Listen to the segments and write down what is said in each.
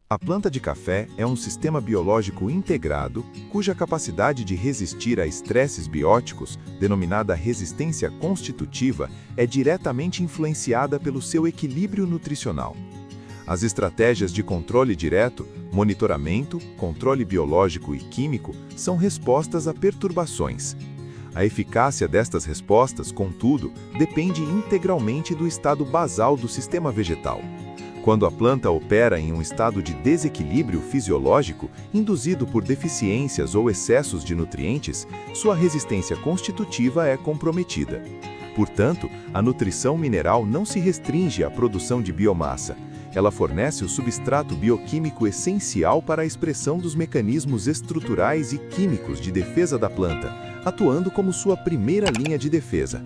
A planta de café é um sistema biológico integrado, cuja capacidade de resistir a estresses bióticos, denominada resistência constitutiva, é diretamente influenciada pelo seu equilíbrio nutricional. As estratégias de controle direto, monitoramento, controle biológico e químico são respostas a perturbações. A eficácia destas respostas, contudo, depende integralmente do estado basal do sistema vegetal. Quando a planta opera em um estado de desequilíbrio fisiológico, induzido por deficiências ou excessos de nutrientes, sua resistência constitutiva é comprometida. Portanto, a nutrição mineral não se restringe à produção de biomassa. Ela fornece o substrato bioquímico essencial para a expressão dos mecanismos estruturais e químicos de defesa da planta, atuando como sua primeira linha de defesa.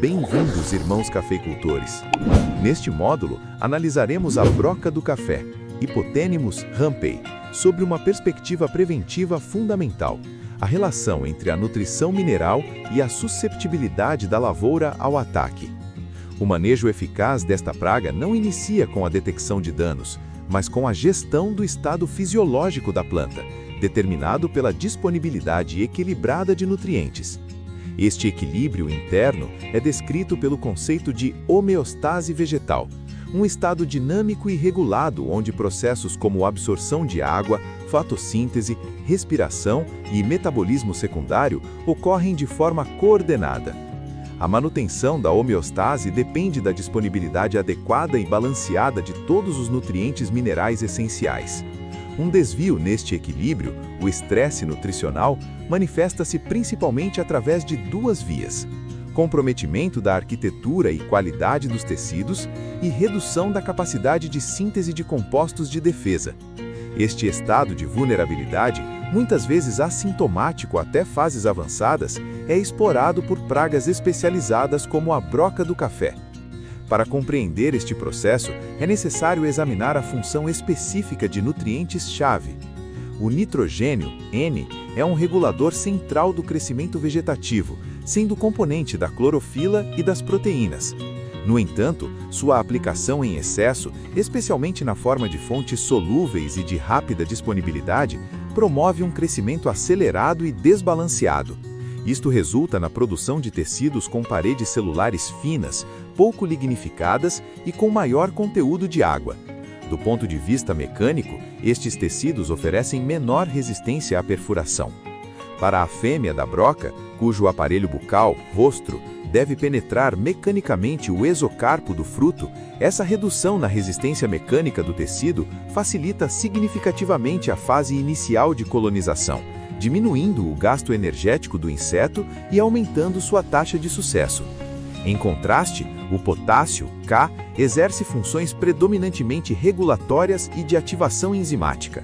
Bem-vindos, irmãos cafeicultores! Neste módulo, analisaremos a broca do café, Hypothenemus rampei, sob uma perspectiva preventiva fundamental, a relação entre a nutrição mineral e a susceptibilidade da lavoura ao ataque. O manejo eficaz desta praga não inicia com a detecção de danos, mas com a gestão do estado fisiológico da planta, determinado pela disponibilidade equilibrada de nutrientes. Este equilíbrio interno é descrito pelo conceito de homeostase vegetal, um estado dinâmico e regulado onde processos como absorção de água, fotossíntese, respiração e metabolismo secundário ocorrem de forma coordenada. A manutenção da homeostase depende da disponibilidade adequada e balanceada de todos os nutrientes minerais essenciais. Um desvio neste equilíbrio, o estresse nutricional, manifesta-se principalmente através de duas vias: comprometimento da arquitetura e qualidade dos tecidos e redução da capacidade de síntese de compostos de defesa. Este estado de vulnerabilidade, muitas vezes assintomático até fases avançadas, é explorado por pragas especializadas como a broca do café. Para compreender este processo, é necessário examinar a função específica de nutrientes-chave. O nitrogênio, N, é um regulador central do crescimento vegetativo, sendo componente da clorofila e das proteínas. No entanto, sua aplicação em excesso, especialmente na forma de fontes solúveis e de rápida disponibilidade, promove um crescimento acelerado e desbalanceado. Isto resulta na produção de tecidos com paredes celulares finas, pouco lignificadas e com maior conteúdo de água. Do ponto de vista mecânico, estes tecidos oferecem menor resistência à perfuração. Para a fêmea da broca, cujo aparelho bucal, rostro, deve penetrar mecanicamente o exocarpo do fruto, essa redução na resistência mecânica do tecido facilita significativamente a fase inicial de colonização, diminuindo o gasto energético do inseto e aumentando sua taxa de sucesso. Em contraste, o potássio, K, exerce funções predominantemente regulatórias e de ativação enzimática.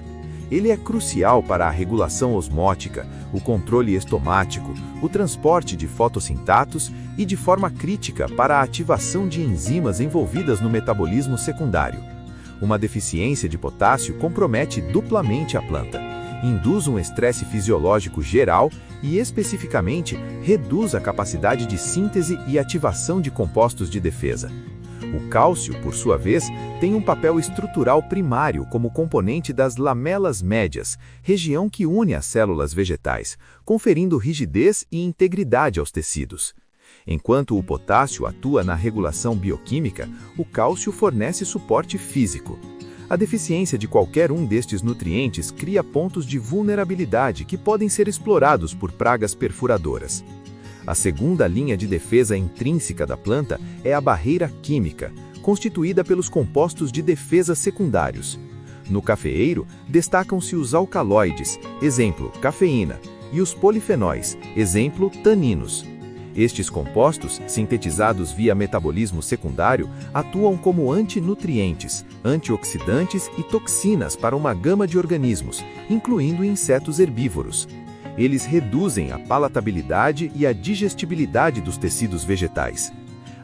Ele é crucial para a regulação osmótica, o controle estomático, o transporte de fotossintatos e, de forma crítica, para a ativação de enzimas envolvidas no metabolismo secundário. Uma deficiência de potássio compromete duplamente a planta. Induz um estresse fisiológico geral e, especificamente, reduz a capacidade de síntese e ativação de compostos de defesa. O cálcio, por sua vez, tem um papel estrutural primário como componente das lamelas médias, região que une as células vegetais, conferindo rigidez e integridade aos tecidos. Enquanto o potássio atua na regulação bioquímica, o cálcio fornece suporte físico. A deficiência de qualquer um destes nutrientes cria pontos de vulnerabilidade que podem ser explorados por pragas perfuradoras. A segunda linha de defesa intrínseca da planta é a barreira química, constituída pelos compostos de defesa secundários. No cafeeiro, destacam-se os alcaloides, exemplo, cafeína, e os polifenóis, exemplo, taninos. Estes compostos, sintetizados via metabolismo secundário, atuam como antinutrientes, antioxidantes e toxinas para uma gama de organismos, incluindo insetos herbívoros. Eles reduzem a palatabilidade e a digestibilidade dos tecidos vegetais.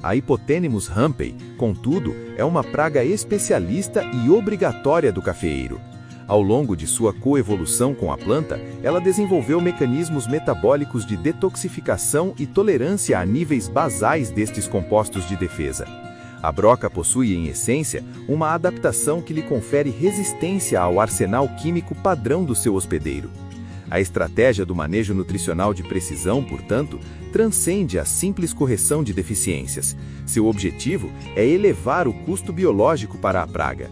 A Hypothenemus rampei, contudo, é uma praga especialista e obrigatória do cafeeiro. Ao longo de sua coevolução com a planta, ela desenvolveu mecanismos metabólicos de detoxificação e tolerância a níveis basais destes compostos de defesa. A broca possui, em essência, uma adaptação que lhe confere resistência ao arsenal químico padrão do seu hospedeiro. A estratégia do manejo nutricional de precisão, portanto, transcende a simples correção de deficiências. Seu objetivo é elevar o custo biológico para a praga.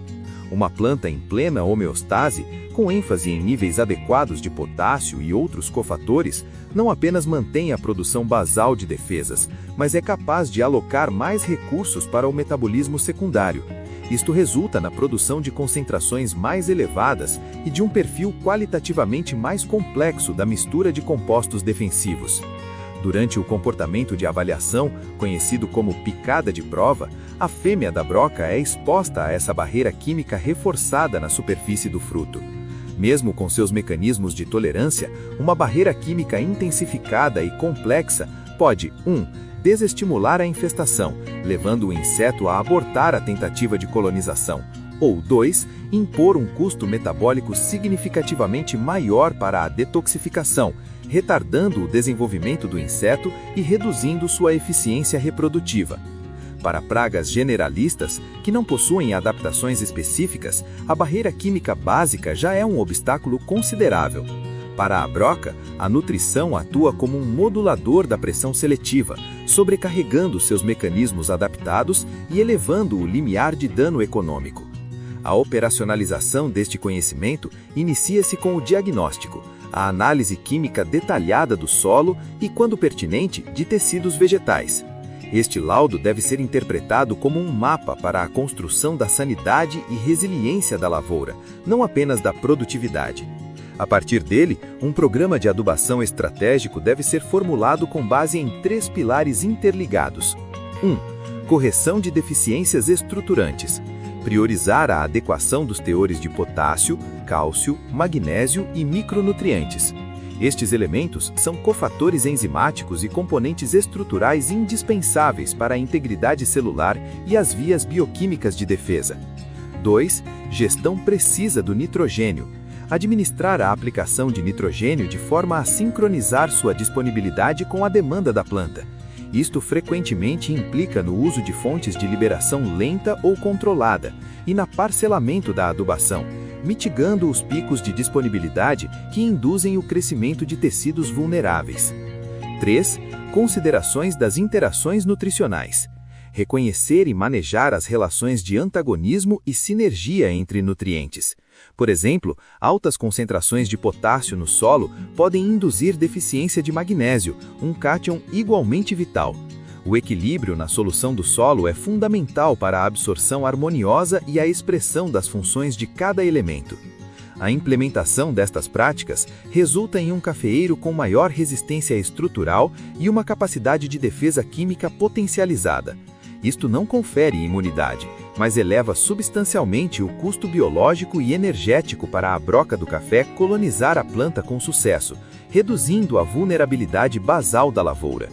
Uma planta em plena homeostase, com ênfase em níveis adequados de potássio e outros cofatores, não apenas mantém a produção basal de defesas, mas é capaz de alocar mais recursos para o metabolismo secundário. Isto resulta na produção de concentrações mais elevadas e de um perfil qualitativamente mais complexo da mistura de compostos defensivos. Durante o comportamento de avaliação, conhecido como picada de prova, a fêmea da broca é exposta a essa barreira química reforçada na superfície do fruto. Mesmo com seus mecanismos de tolerância, uma barreira química intensificada e complexa pode 1. Desestimular a infestação, levando o inseto a abortar a tentativa de colonização, ou 2. Impor um custo metabólico significativamente maior para a detoxificação, retardando o desenvolvimento do inseto e reduzindo sua eficiência reprodutiva. Para pragas generalistas, que não possuem adaptações específicas, a barreira química básica já é um obstáculo considerável. Para a broca, a nutrição atua como um modulador da pressão seletiva, sobrecarregando seus mecanismos adaptados e elevando o limiar de dano econômico. A operacionalização deste conhecimento inicia-se com o diagnóstico, a análise química detalhada do solo e, quando pertinente, de tecidos vegetais. Este laudo deve ser interpretado como um mapa para a construção da sanidade e resiliência da lavoura, não apenas da produtividade. A partir dele, um programa de adubação estratégico deve ser formulado com base em 3 pilares interligados. 1. Correção de deficiências estruturantes. Priorizar a adequação dos teores de potássio, cálcio, magnésio e micronutrientes. Estes elementos são cofatores enzimáticos e componentes estruturais indispensáveis para a integridade celular e as vias bioquímicas de defesa. 2. Gestão precisa do nitrogênio. Administrar a aplicação de nitrogênio de forma a sincronizar sua disponibilidade com a demanda da planta. Isto frequentemente implica no uso de fontes de liberação lenta ou controlada e na parcelamento da adubação, mitigando os picos de disponibilidade que induzem o crescimento de tecidos vulneráveis. 3. Considerações das interações nutricionais. Reconhecer e manejar as relações de antagonismo e sinergia entre nutrientes. Por exemplo, altas concentrações de potássio no solo podem induzir deficiência de magnésio, um cátion igualmente vital. O equilíbrio na solução do solo é fundamental para a absorção harmoniosa e a expressão das funções de cada elemento. A implementação destas práticas resulta em um cafeeiro com maior resistência estrutural e uma capacidade de defesa química potencializada. Isto não confere imunidade, mas eleva substancialmente o custo biológico e energético para a broca do café colonizar a planta com sucesso, reduzindo a vulnerabilidade basal da lavoura.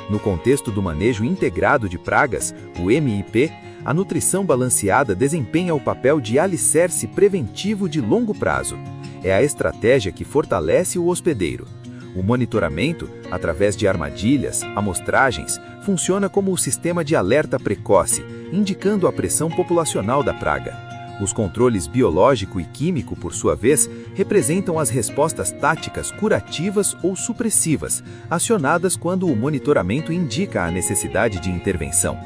No contexto do manejo integrado de pragas, o MIP, a nutrição balanceada desempenha o papel de alicerce preventivo de longo prazo. É a estratégia que fortalece o hospedeiro. O monitoramento, através de armadilhas, amostragens, funciona como o sistema de alerta precoce, indicando a pressão populacional da praga. Os controles biológico e químico, por sua vez, representam as respostas táticas curativas ou supressivas, acionadas quando o monitoramento indica a necessidade de intervenção.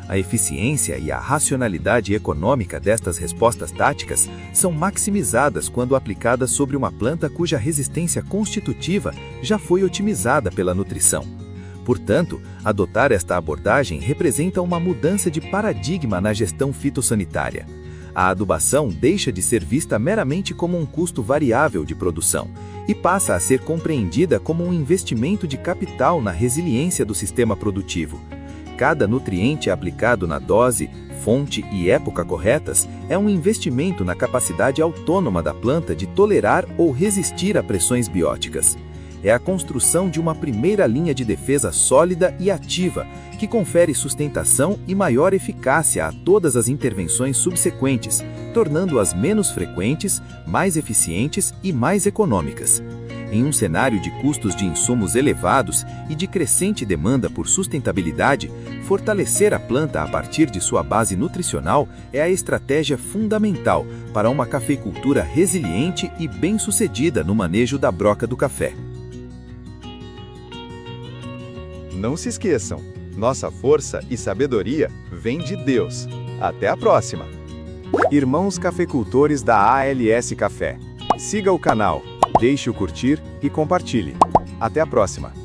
A eficiência e a racionalidade econômica destas respostas táticas são maximizadas quando aplicadas sobre uma planta cuja resistência constitutiva já foi otimizada pela nutrição. Portanto, adotar esta abordagem representa uma mudança de paradigma na gestão fitossanitária. A adubação deixa de ser vista meramente como um custo variável de produção e passa a ser compreendida como um investimento de capital na resiliência do sistema produtivo. Cada nutriente aplicado na dose, fonte e época corretas é um investimento na capacidade autônoma da planta de tolerar ou resistir a pressões bióticas. É a construção de uma primeira linha de defesa sólida e ativa, que confere sustentação e maior eficácia a todas as intervenções subsequentes, tornando-as menos frequentes, mais eficientes e mais econômicas. Em um cenário de custos de insumos elevados e de crescente demanda por sustentabilidade, fortalecer a planta a partir de sua base nutricional é a estratégia fundamental para uma cafeicultura resiliente e bem-sucedida no manejo da broca do café. Não se esqueçam, nossa força e sabedoria vem de Deus. Até a próxima! Irmãos cafeicultores da ALS Café. Siga o canal, deixe o curtir e compartilhe. Até a próxima!